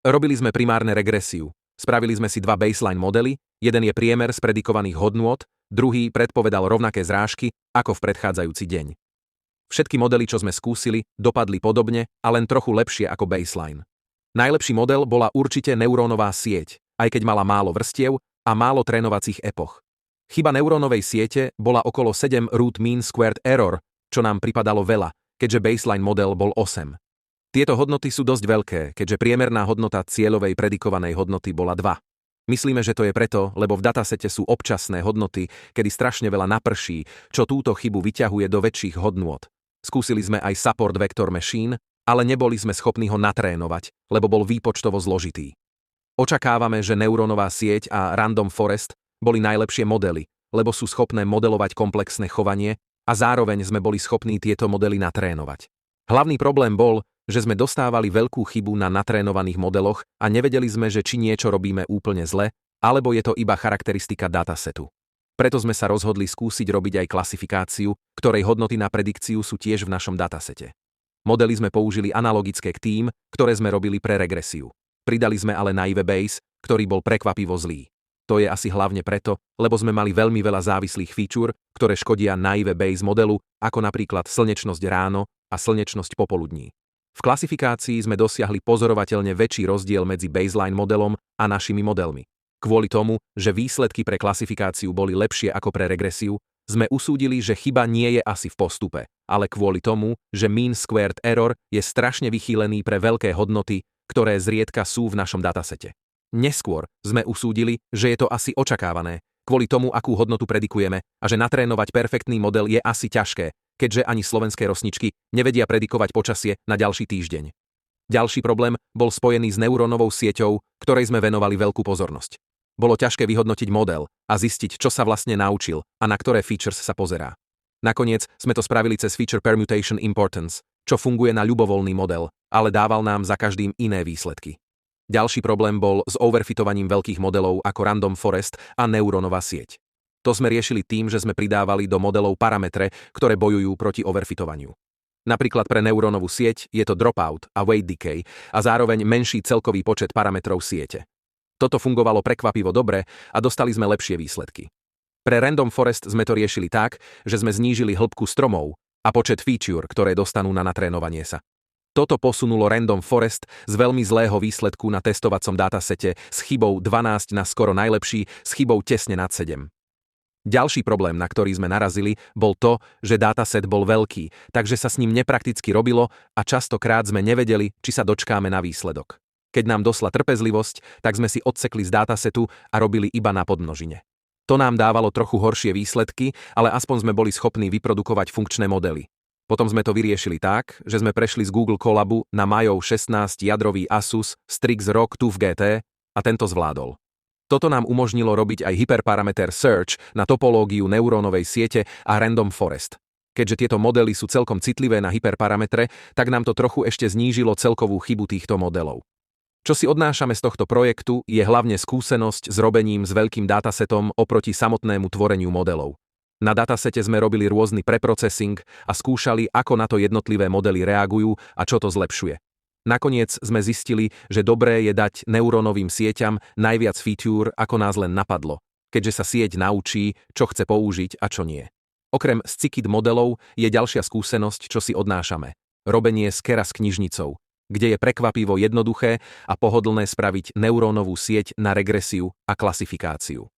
Robili sme primárne regresiu. Spravili sme si dva baseline modely, jeden je priemer z predikovaných hodnôt, druhý predpovedal rovnaké zrážky ako v predchádzajúci deň. Všetky modely, čo sme skúsili, dopadli podobne a len trochu lepšie ako baseline. Najlepší model bola určite neurónová sieť, aj keď mala málo vrstiev a málo trénovacích epoch. Chyba neurónovej siete bola okolo 7 root mean squared error, čo nám pripadalo veľa, keďže baseline model bol 8. Tieto hodnoty sú dosť veľké, keďže priemerná hodnota cieľovej predikovanej hodnoty bola 2. Myslíme, že to je preto, lebo v datasete sú občasné hodnoty, kedy strašne veľa naprší, čo túto chybu vyťahuje do väčších hodnôt. Skúsili sme aj support vector machine, ale neboli sme schopní ho natrénovať, lebo bol výpočtovo zložitý. Očakávame, že neurónová sieť a random forest boli najlepšie modely, lebo sú schopné modelovať komplexné chovanie a zároveň sme boli schopní tieto modely natrénovať. Hlavný problém bol, že sme dostávali veľkú chybu na natrénovaných modeloch a nevedeli sme, že či niečo robíme úplne zle, alebo je to iba charakteristika datasetu. Preto sme sa rozhodli skúsiť robiť aj klasifikáciu, ktorej hodnoty na predikciu sú tiež v našom datasete. Modely sme použili analogické k tým, ktoré sme robili pre regresiu. Pridali sme ale naive Bayes, ktorý bol prekvapivo zlý. To je asi hlavne preto, lebo sme mali veľmi veľa závislých feature, ktoré škodia naive Bayes modelu, ako napríklad slnečnosť ráno a slnečnosť popoludní. V klasifikácii sme dosiahli pozorovateľne väčší rozdiel medzi baseline modelom a našimi modelmi. Kvôli tomu, že výsledky pre klasifikáciu boli lepšie ako pre regresiu, sme usúdili, že chyba nie je asi v postupe, ale kvôli tomu, že mean squared error je strašne vychýlený pre veľké hodnoty, ktoré zriedka sú v našom datasete. Neskôr sme usúdili, že je to asi očakávané, kvôli tomu, akú hodnotu predikujeme a že natrénovať perfektný model je asi ťažké, keďže ani slovenské rosničky nevedia predikovať počasie na ďalší týždeň. Ďalší problém bol spojený s neurónovou sieťou, ktorej sme venovali veľkú pozornosť. Bolo ťažké vyhodnotiť model a zistiť, čo sa vlastne naučil a na ktoré features sa pozerá. Nakoniec sme to spravili cez feature permutation importance, čo funguje na ľubovoľný model, ale dával nám za každým iné výsledky. Ďalší problém bol s overfitovaním veľkých modelov ako random forest a neurónová sieť. To sme riešili tým, že sme pridávali do modelov parametre, ktoré bojujú proti overfitovaniu. Napríklad pre neurónovú sieť je to dropout a weight decay a zároveň menší celkový počet parametrov siete. Toto fungovalo prekvapivo dobre a dostali sme lepšie výsledky. Pre random forest sme to riešili tak, že sme znížili hĺbku stromov a počet feature, ktoré dostanú na natrénovanie sa. Toto posunulo random forest z veľmi zlého výsledku na testovacom datasete s chybou 12 na skoro najlepší s chybou tesne nad 7. Ďalší problém, na ktorý sme narazili, bol to, že dataset bol veľký, takže sa s ním neprakticky robilo a častokrát sme nevedeli, či sa dočkáme na výsledok. Keď nám dosla trpezlivosť, tak sme si odsekli z datasetu a robili iba na podmnožine. To nám dávalo trochu horšie výsledky, ale aspoň sme boli schopní vyprodukovať funkčné modely. Potom sme to vyriešili tak, že sme prešli z Google Colabu na Mayo 16 jadrový Asus Strix ROG TUF GT a tento zvládol. Toto nám umožnilo robiť aj hyperparameter search na topológiu neurónovej siete a random forest. Keďže tieto modely sú celkom citlivé na hyperparametre, tak nám to trochu ešte znížilo celkovú chybu týchto modelov. Čo si odnášame z tohto projektu, je hlavne skúsenosť s robením s veľkým datasetom oproti samotnému tvoreniu modelov. Na datasete sme robili rôzny preprocessing a skúšali, ako na to jednotlivé modely reagujú a čo to zlepšuje. Nakoniec sme zistili, že dobré je dať neurónovým sieťam najviac feature, ako nás len napadlo, keďže sa sieť naučí, čo chce použiť a čo nie. Okrem scikit modelov je ďalšia skúsenosť, čo si odnášame. Robenie z Keras knižnicou, kde je prekvapivo jednoduché a pohodlné spraviť neurónovú sieť na regresiu a klasifikáciu.